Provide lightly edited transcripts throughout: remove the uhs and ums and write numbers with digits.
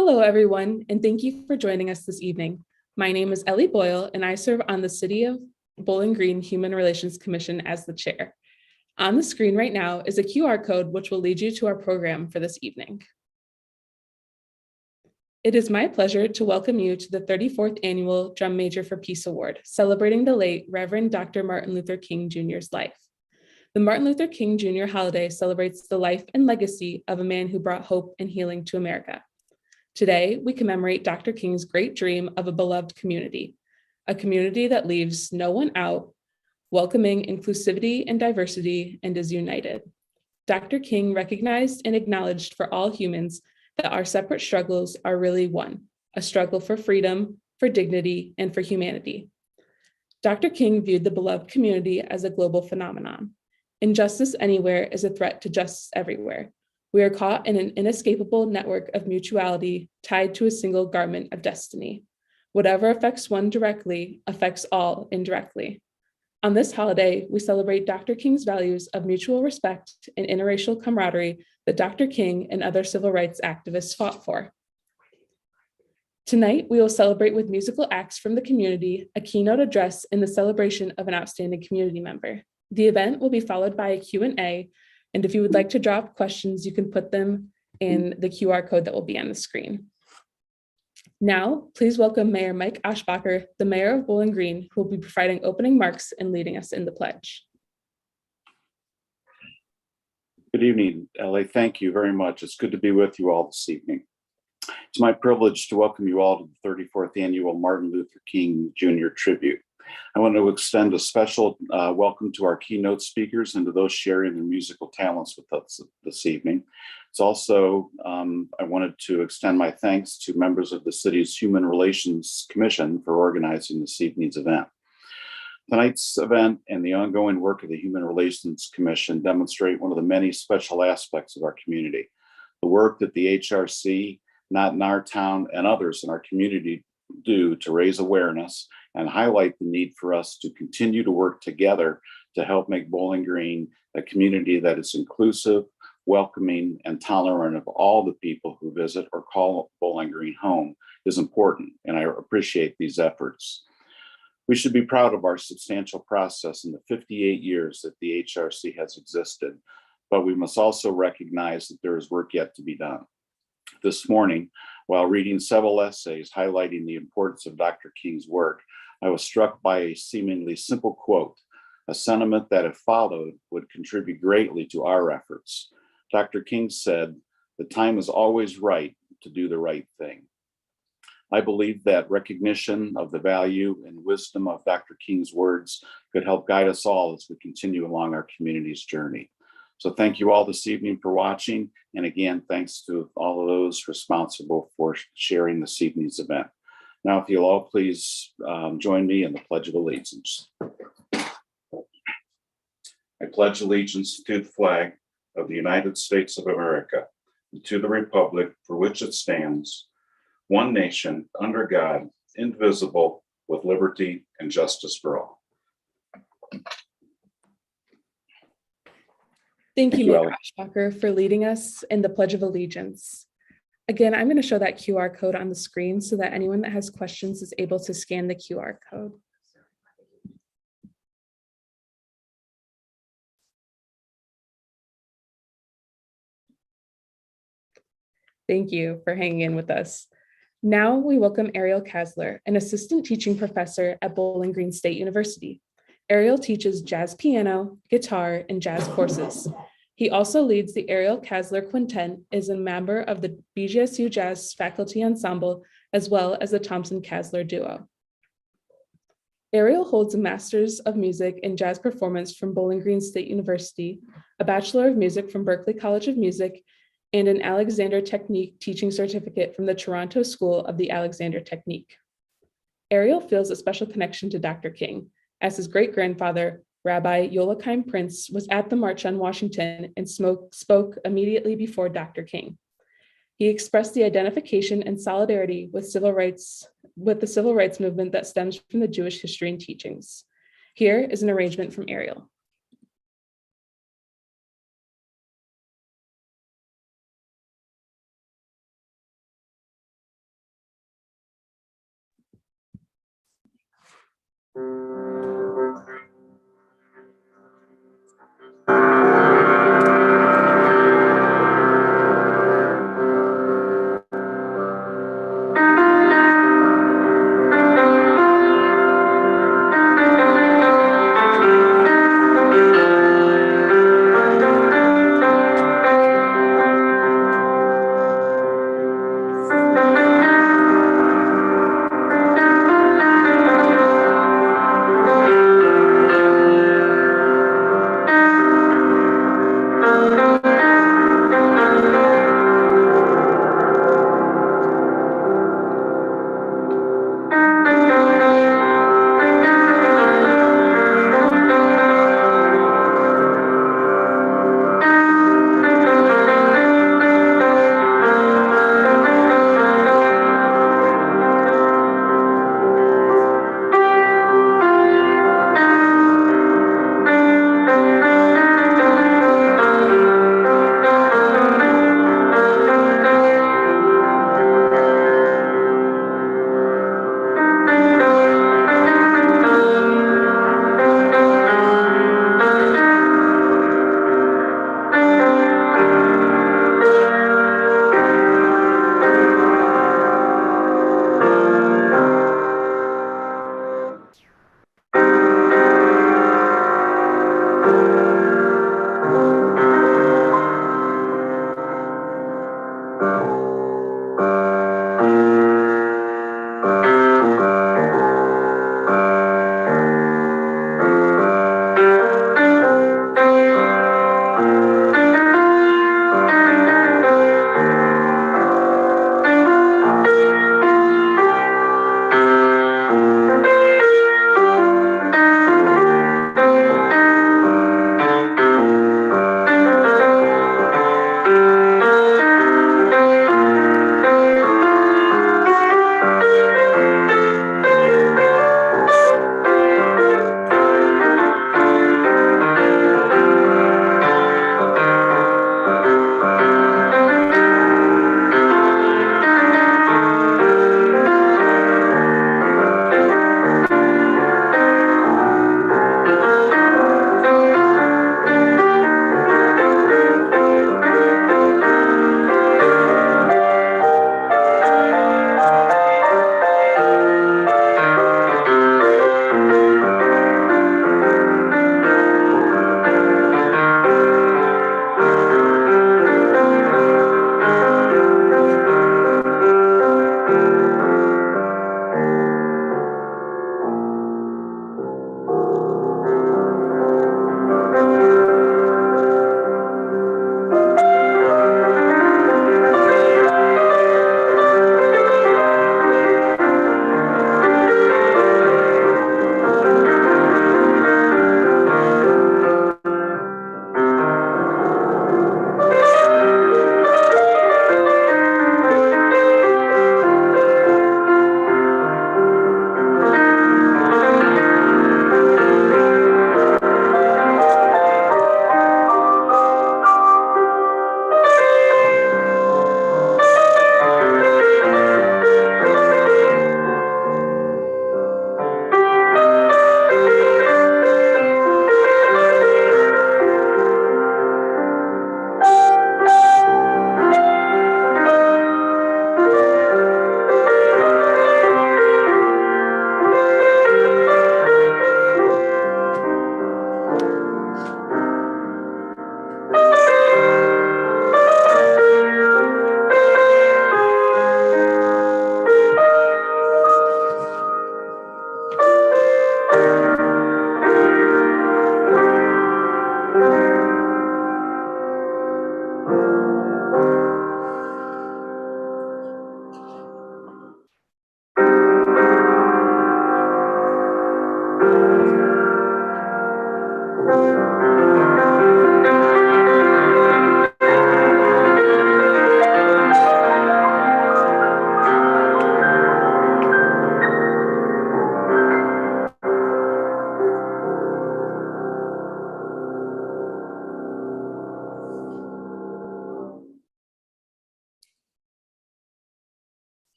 Hello, everyone, and thank you for joining us this evening. My name is Ellie Boyle, and I serve on the City of Bowling Green Human Relations Commission as the chair. On the screen right now is a QR code which will lead you to our program for this evening. It is my pleasure to welcome you to the 34th Annual Drum Major for Peace Award, celebrating the late Reverend Dr. Martin Luther King Jr.'s life. The Martin Luther King Jr. holiday celebrates the life and legacy of a man who brought hope and healing to America. Today, we commemorate Dr. King's great dream of a beloved community, a community that leaves no one out, welcoming inclusivity and diversity, and is united. Dr. King recognized and acknowledged for all humans that our separate struggles are really one, a struggle for freedom, for dignity, and for humanity. Dr. King viewed the beloved community as a global phenomenon. Injustice anywhere is a threat to justice everywhere. We are caught in an inescapable network of mutuality tied to a single garment of destiny. Whatever affects one directly affects all indirectly. On this holiday, we celebrate Dr. King's values of mutual respect and interracial camaraderie that Dr. King and other civil rights activists fought for. Tonight, we will celebrate with musical acts from the community, a keynote address in the celebration of an outstanding community member. The event will be followed by a Q&A, and if you would like to drop questions, you can put them in the QR code that will be on the screen. Now, please welcome Mayor Mike Aschbacher, the Mayor of Bowling Green, who will be providing opening remarks and leading us in the pledge. Good evening, Ellie. Thank you very much. It's good to be with you all this evening. It's my privilege to welcome you all to the 34th Annual Martin Luther King Jr. Tribute. I want to extend a special welcome to our keynote speakers and to those sharing their musical talents with us this evening. It's also, I wanted to extend my thanks to members of the city's Human Relations Commission for organizing this evening's event. Tonight's event and the ongoing work of the Human Relations Commission demonstrate one of the many special aspects of our community. The work that the HRC, Not in Our Town, and others in our community do to raise awareness and highlight the need for us to continue to work together to help make Bowling Green a community that is inclusive, welcoming, and tolerant of all the people who visit or call Bowling Green home is important, and I appreciate these efforts. We should be proud of our substantial process in the 58 years that the HRC has existed, but we must also recognize that there is work yet to be done. This morning, while reading several essays highlighting the importance of Dr. King's work, I was struck by a seemingly simple quote, a sentiment that, if followed, would contribute greatly to our efforts. Dr. King said, "The time is always right to do the right thing." I believe that recognition of the value and wisdom of Dr. King's words could help guide us all as we continue along our community's journey. So thank you all this evening for watching. And again, thanks to all of those responsible for sharing this evening's event. Now, if you'll all please join me in the Pledge of Allegiance. I pledge allegiance to the flag of the United States of America, and to the republic for which it stands, one nation, under God, indivisible, with liberty and justice for all. Thank you, Mayor Aschbacher, for leading us in the Pledge of Allegiance. Again, I'm going to show that QR code on the screen so that anyone that has questions is able to scan the QR code. Thank you for hanging in with us. Now we welcome Ariel Kasler, an assistant teaching professor at Bowling Green State University. Ariel teaches jazz piano, guitar, and jazz courses. He also leads the Ariel Kasler Quintet, is a member of the BGSU Jazz Faculty Ensemble, as well as the Thompson Kasler Duo. Ariel holds a Master's of Music in Jazz Performance from Bowling Green State University, a Bachelor of Music from Berklee College of Music, and an Alexander Technique Teaching Certificate from the Toronto School of the Alexander Technique. Ariel feels a special connection to Dr. King, as his great-grandfather, Rabbi Yoachim Prince, was at the March on Washington and spoke immediately before Dr. King. He expressed the identification and solidarity with the civil rights movement that stems from the Jewish history and teachings. Here is an arrangement from Ariel.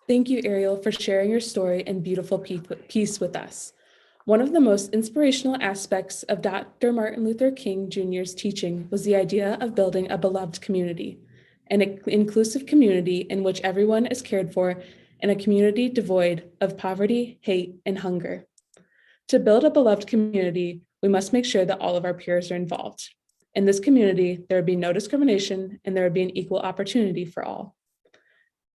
Thank you, Ariel, for sharing your story and beautiful piece with us. One of the most inspirational aspects of Dr. Martin Luther King Jr.'s teaching was the idea of building a beloved community, an inclusive community in which everyone is cared for, and a community devoid of poverty, hate, and hunger. To build a beloved community, we must make sure that all of our peers are involved. In this community, there would be no discrimination and there would be an equal opportunity for all.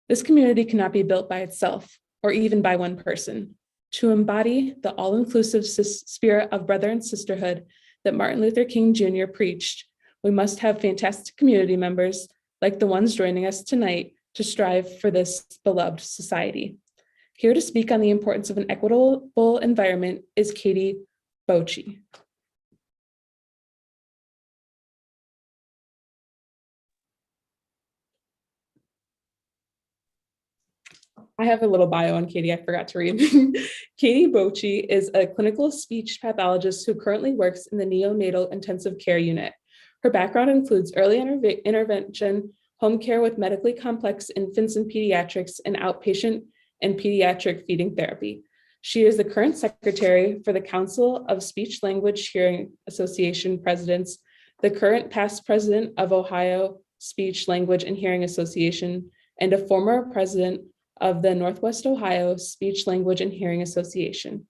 This community cannot be built by itself or even by one person. To embody the all-inclusive spirit of brother and sisterhood that Martin Luther King Jr. preached, we must have fantastic community members like the ones joining us tonight to strive for this beloved society. Here to speak on the importance of an equitable environment is Katie Bochi. I have a little bio on Katie, I forgot to read. Katie Bochi is a clinical speech pathologist who currently works in the neonatal intensive care unit. Her background includes early intervention, home care with medically complex infants and pediatrics, and outpatient and pediatric feeding therapy. She is the current secretary for the Council of Speech Language Hearing Association presidents, the current past president of Ohio Speech Language and Hearing Association, and a former president of the Northwest Ohio Speech Language and Hearing Association.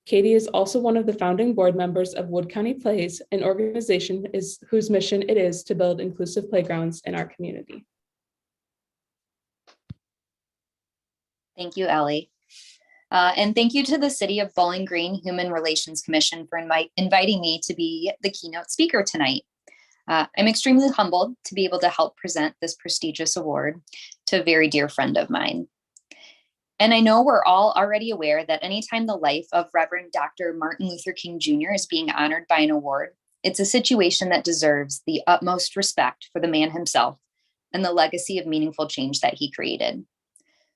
Katie is also one of the founding board members of Wood County Plays, an organization whose mission it is to build inclusive playgrounds in our community. Thank you, Ellie. And thank you to the City of Bowling Green Human Relations Commission for inviting me to be the keynote speaker tonight. I'm extremely humbled to be able to help present this prestigious award to a very dear friend of mine. And I know we're all already aware that anytime the life of Reverend Dr. Martin Luther King Jr. is being honored by an award, it's a situation that deserves the utmost respect for the man himself and the legacy of meaningful change that he created.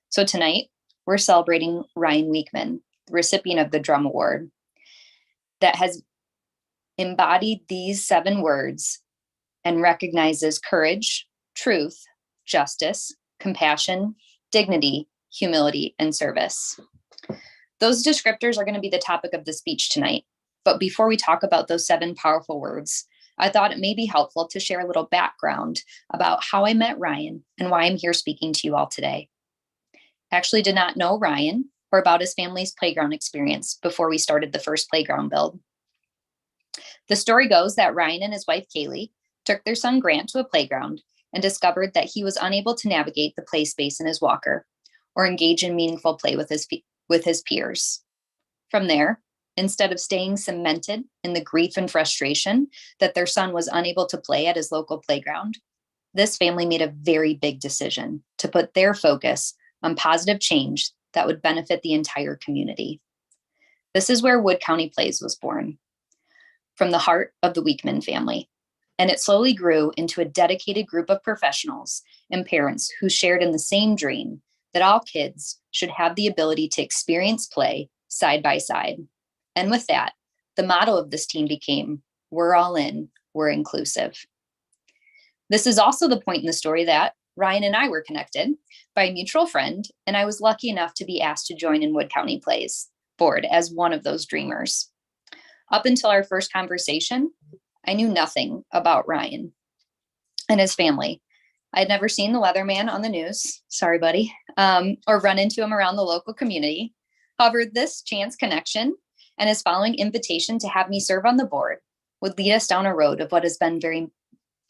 So tonight, we're celebrating Ryan Weekman, the recipient of the Drum Award, that has embodied these 7 words and recognizes courage, truth, justice, compassion, dignity, humility, and service. Those descriptors are going to be the topic of the speech tonight. But before we talk about those 7 powerful words, I thought it may be helpful to share a little background about how I met Ryan and why I'm here speaking to you all today. I actually did not know Ryan or about his family's playground experience before we started the first playground build. The story goes that Ryan and his wife, Kaylee, took their son Grant to a playground and discovered that he was unable to navigate the play space in his walker or engage in meaningful play with his peers. From there, instead of staying cemented in the grief and frustration that their son was unable to play at his local playground, this family made a very big decision to put their focus on positive change that would benefit the entire community. This is where Wood County Plays was born, from the heart of the Weekman family. And it slowly grew into a dedicated group of professionals and parents who shared in the same dream that all kids should have the ability to experience play side by side. And with that, the motto of this team became, "We're all in, we're inclusive." This is also the point in the story that Ryan and I were connected by a mutual friend, and I was lucky enough to be asked to join in Wood County Plays board as one of those dreamers. Up until our first conversation, I knew nothing about Ryan and his family. I'd never seen the weatherman on the news, sorry, buddy, or run into him around the local community. However, this chance connection and his following invitation to have me serve on the board would lead us down a road of what has been very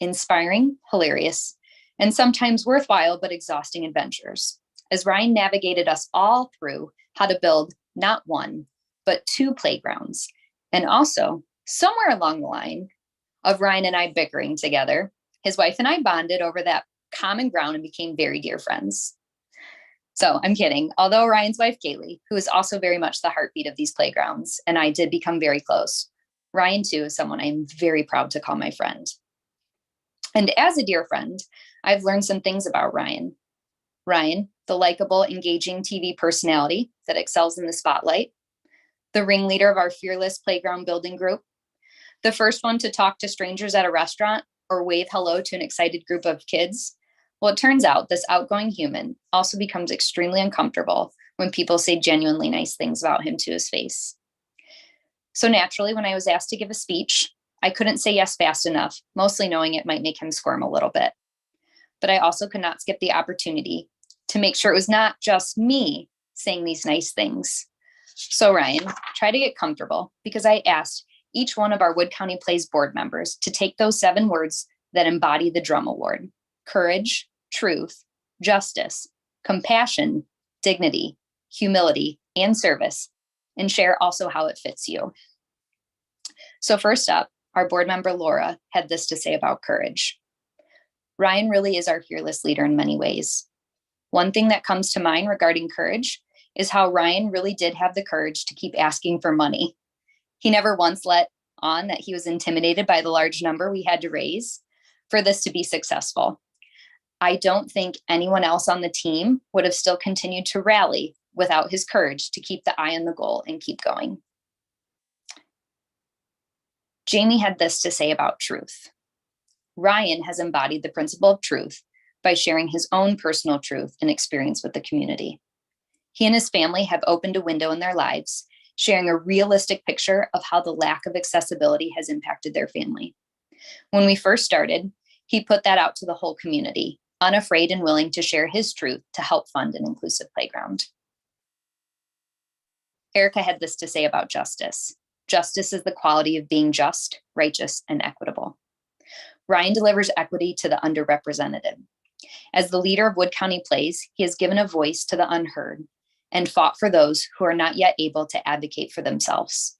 inspiring, hilarious, and sometimes worthwhile but exhausting adventures, as Ryan navigated us all through how to build not one, but 2 playgrounds. And also, somewhere along the line of Ryan and I bickering together, his wife and I bonded over that common ground and became very dear friends. So I'm kidding. Although Ryan's wife, Kaylee, who is also very much the heartbeat of these playgrounds, and I did become very close, Ryan too is someone I'm very proud to call my friend. And as a dear friend, I've learned some things about Ryan. Ryan, the likable, engaging TV personality that excels in the spotlight, the ringleader of our fearless playground building group, the first one to talk to strangers at a restaurant or wave hello to an excited group of kids, Well, it turns out this outgoing human also becomes extremely uncomfortable when people say genuinely nice things about him to his face. So naturally, when I was asked to give a speech, I couldn't say yes fast enough, mostly knowing it might make him squirm a little bit. But I also could not skip the opportunity to make sure it was not just me saying these nice things. So Ryan, try to get comfortable, because I asked each one of our Wood County Plays board members to take those 7 words that embody the Drum Award: courage, truth, justice, compassion, dignity, humility, and service, and share also how it fits you. So first up, our board member Laura had this to say about courage. Ryan really is our fearless leader in many ways. One thing that comes to mind regarding courage is how Ryan really did have the courage to keep asking for money. He never once let on that he was intimidated by the large number we had to raise for this to be successful. I don't think anyone else on the team would have still continued to rally without his courage to keep the eye on the goal and keep going. Jamie had this to say about truth. Ryan has embodied the principle of truth by sharing his own personal truth and experience with the community. He and his family have opened a window in their lives, sharing a realistic picture of how the lack of accessibility has impacted their family. When we first started, he put that out to the whole community, unafraid and willing to share his truth to help fund an inclusive playground. Erica had this to say about justice. Justice is the quality of being just, righteous, and equitable. Ryan delivers equity to the underrepresented. As the leader of Wood County Plays, he has given a voice to the unheard and fought for those who are not yet able to advocate for themselves.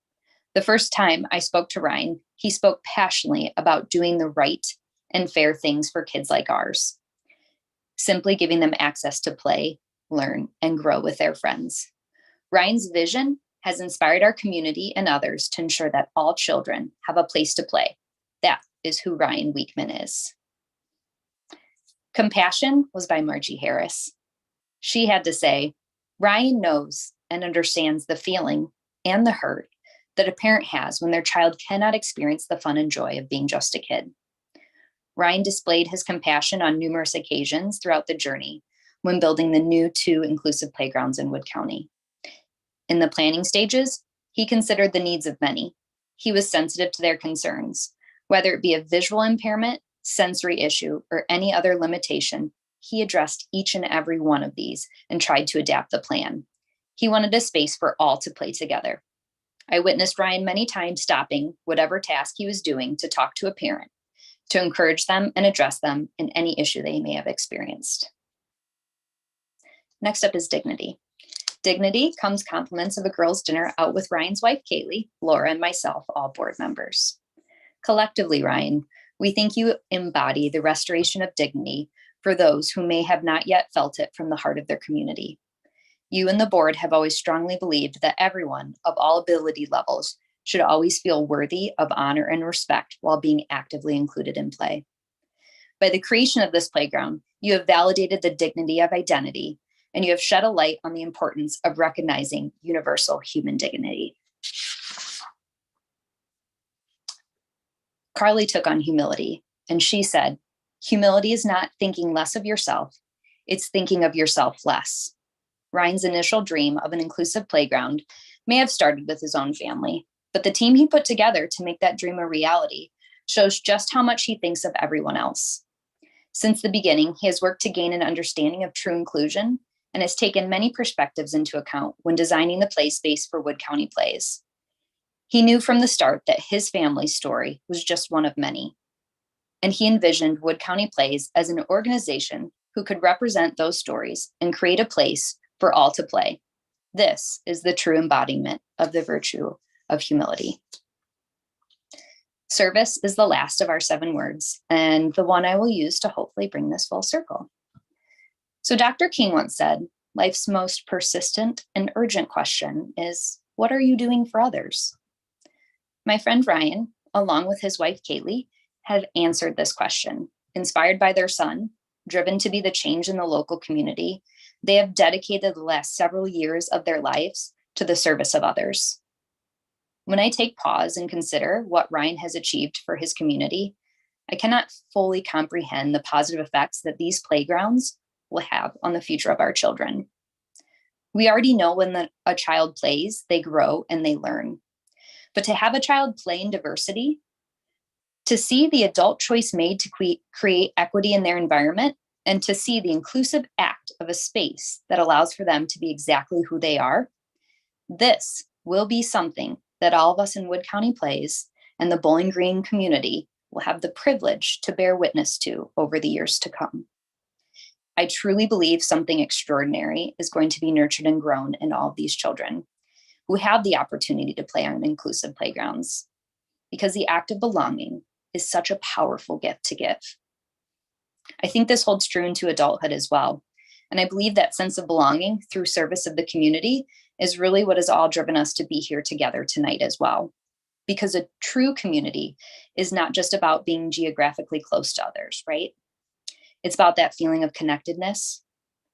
The first time I spoke to Ryan, he spoke passionately about doing the right and fair things for kids like ours, simply giving them access to play, learn, and grow with their friends. Ryan's vision has inspired our community and others to ensure that all children have a place to play. That is who Ryan Weekman is. Compassion was by Margie Harris. She had to say, Ryan knows and understands the feeling and the hurt that a parent has when their child cannot experience the fun and joy of being just a kid. Ryan displayed his compassion on numerous occasions throughout the journey when building the new 2 inclusive playgrounds in Wood County. In the planning stages, he considered the needs of many. He was sensitive to their concerns, whether it be a visual impairment, sensory issue, or any other limitation. He addressed each and every one of these and tried to adapt the plan. He wanted a space for all to play together. I witnessed Ryan many times stopping whatever task he was doing to talk to a parent, to encourage them and address them in any issue they may have experienced. Next up is dignity. Dignity comes compliments of a girls' dinner out with Ryan's wife, Kaylee, Laura, and myself, all board members. Collectively, Ryan, we think you embody the restoration of dignity for those who may have not yet felt it from the heart of their community. You and the board have always strongly believed that everyone of all ability levels should always feel worthy of honor and respect while being actively included in play. By the creation of this playground, you have validated the dignity of identity, and you have shed a light on the importance of recognizing universal human dignity. Carly took on humility, and she said, humility is not thinking less of yourself, it's thinking of yourself less. Ryan's initial dream of an inclusive playground may have started with his own family, but the team he put together to make that dream a reality shows just how much he thinks of everyone else. Since the beginning, he has worked to gain an understanding of true inclusion and has taken many perspectives into account when designing the play space for Wood County Plays. He knew from the start that his family's story was just one of many, and he envisioned Wood County Plays as an organization who could represent those stories and create a place for all to play. This is the true embodiment of the virtue of humility. Service is the last of our 7 words, and the one I will use to hopefully bring this full circle. So Dr. King once said, life's most persistent and urgent question is, what are you doing for others? My friend Ryan, along with his wife Kaylee, have answered this question. Inspired by their son, driven to be the change in the local community, they have dedicated the last several years of their lives to the service of others. When I take pause and consider what Ryan has achieved for his community, I cannot fully comprehend the positive effects that these playgrounds will have on the future of our children. We already know when a child plays, they grow and they learn. But to have a child play in diversity, to see the adult choice made to create equity in their environment, and to see the inclusive act of a space that allows for them to be exactly who they are, this will be something that all of us in Wood County Plays and the Bowling Green community will have the privilege to bear witness to over the years to come. I truly believe something extraordinary is going to be nurtured and grown in all of these children who have the opportunity to play on inclusive playgrounds, because the act of belonging is such a powerful gift to give. I think this holds true into adulthood as well. And I believe that sense of belonging through service of the community is really what has all driven us to be here together tonight as well. Because a true community is not just about being geographically close to others, right? It's about that feeling of connectedness,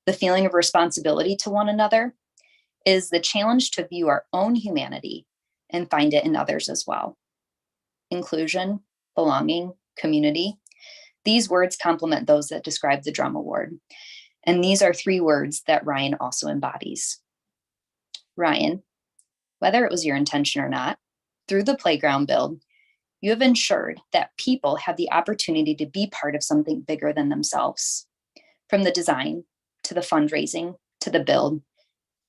the feeling of responsibility to one another, is the challenge to view our own humanity and find it in others as well. Inclusion, belonging, community. These words complement those that describe the Drum Award. And these are 3 words that Ryan also embodies. Ryan, whether it was your intention or not, through the playground build, you have ensured that people have the opportunity to be part of something bigger than themselves. From the design, to the fundraising, to the build,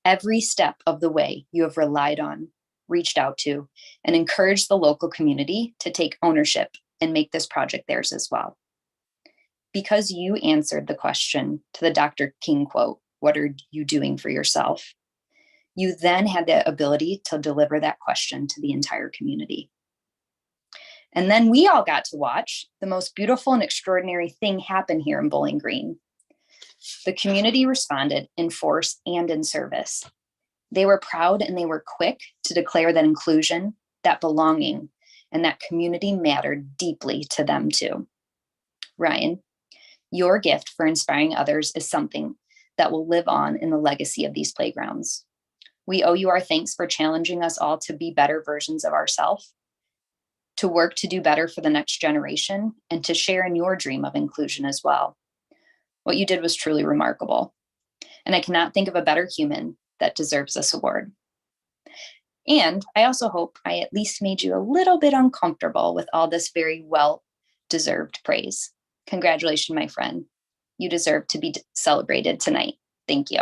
every step of the way you have relied on, reached out to, and encouraged the local community to take ownership and make this project theirs as well. Because you answered the question to the Dr. King quote, "What are you doing for yourself?" You then had the ability to deliver that question to the entire community. And then we all got to watch the most beautiful and extraordinary thing happen here in Bowling Green. The community responded in force and in service. They were proud and they were quick to declare that inclusion, that belonging, and that community mattered deeply to them too. Ryan, your gift for inspiring others is something that will live on in the legacy of these playgrounds. We owe you our thanks for challenging us all to be better versions of ourselves, to work to do better for the next generation, and to share in your dream of inclusion as well. What you did was truly remarkable. And I cannot think of a better human that deserves this award. And I also hope I at least made you a little bit uncomfortable with all this very well-deserved praise. Congratulations, my friend. You deserve to be celebrated tonight. Thank you.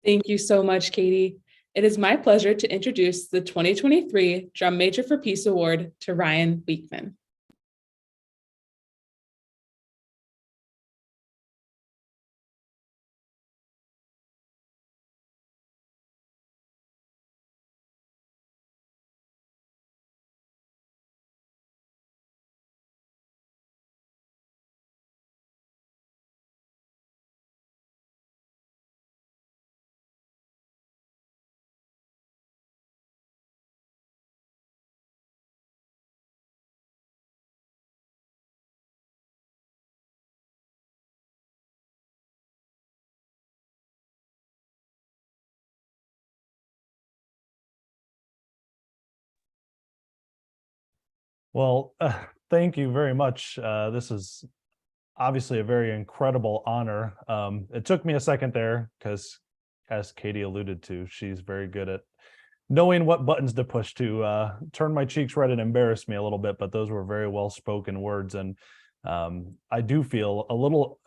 Thank you so much, Katie. It is my pleasure to introduce the 2023 Drum Major for Peace Award to Ryan Weekman. Well, thank you very much. This is obviously a very incredible honor. It took me a second there because, as Katie alluded to, she's very good at knowing what buttons to push to turn my cheeks red and embarrass me a little bit, but those were very well-spoken words. And I do feel a little,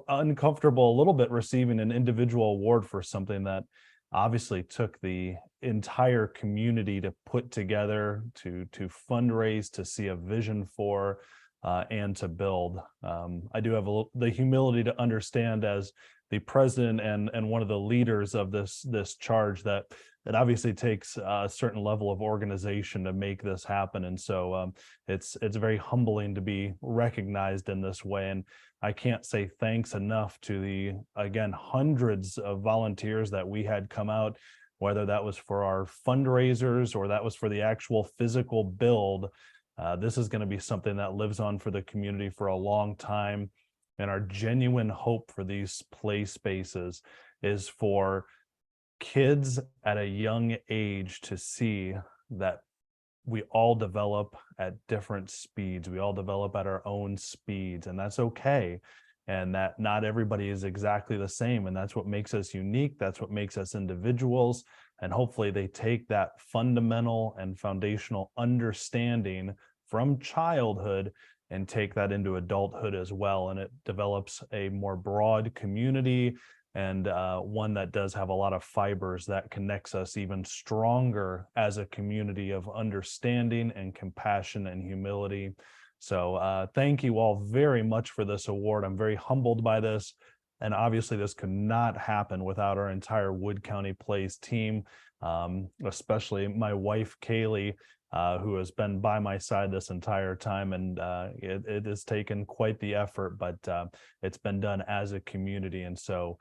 uncomfortable a little bit receiving an individual award for something that obviously took the entire community to put together, to fundraise, to see a vision for, and to build. I do have the humility to understand as the president and one of the leaders of this charge that it obviously takes a certain level of organization to make this happen. And so it's very humbling to be recognized in this way. And I can't say thanks enough to the, again, hundreds of volunteers that we had come out, whether that was for our fundraisers or that was for the actual physical build. This is going to be something that lives on for the community for a long time. And our genuine hope for these play spaces is for kids at a young age to see that we all develop at different speeds. We all develop at our own speeds, and that's okay. And that not everybody is exactly the same. And that's what makes us unique. That's what makes us individuals. And hopefully they take that fundamental and foundational understanding from childhood and take that into adulthood as well. And it develops a more broad community, and one that does have a lot of fibers that connects us even stronger as a community of understanding and compassion and humility. So thank you all very much for this award. I'm very humbled by this. And obviously this could not happen without our entire Wood County Plays team, especially my wife, Kaylee, who has been by my side this entire time. And it has taken quite the effort, but it's been done as a community. And so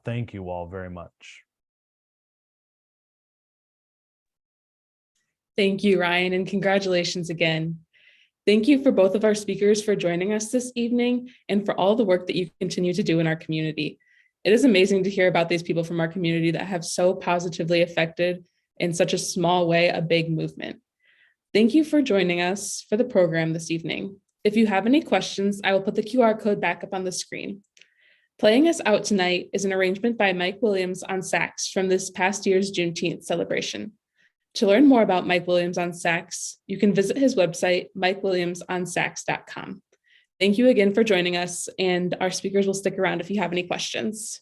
thank you all very much. Thank you, Ryan, and congratulations again. Thank you for both of our speakers for joining us this evening and for all the work that you continue to do in our community. It is amazing to hear about these people from our community that have so positively affected in such a small way a big movement. Thank you for joining us for the program this evening. If you have any questions, I will put the QR code back up on the screen. Playing us out tonight is an arrangement by Mike Williams on sax from this past year's Juneteenth celebration. To learn more about Mike Williams on sax, you can visit his website, mikewilliamsonsax.com. Thank you again for joining us, and our speakers will stick around if you have any questions.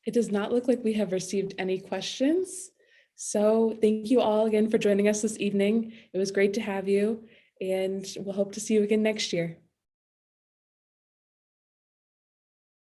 It does not look like we have received any questions. So thank you all again for joining us this evening. It was great to have you, and we'll hope to see you again next year.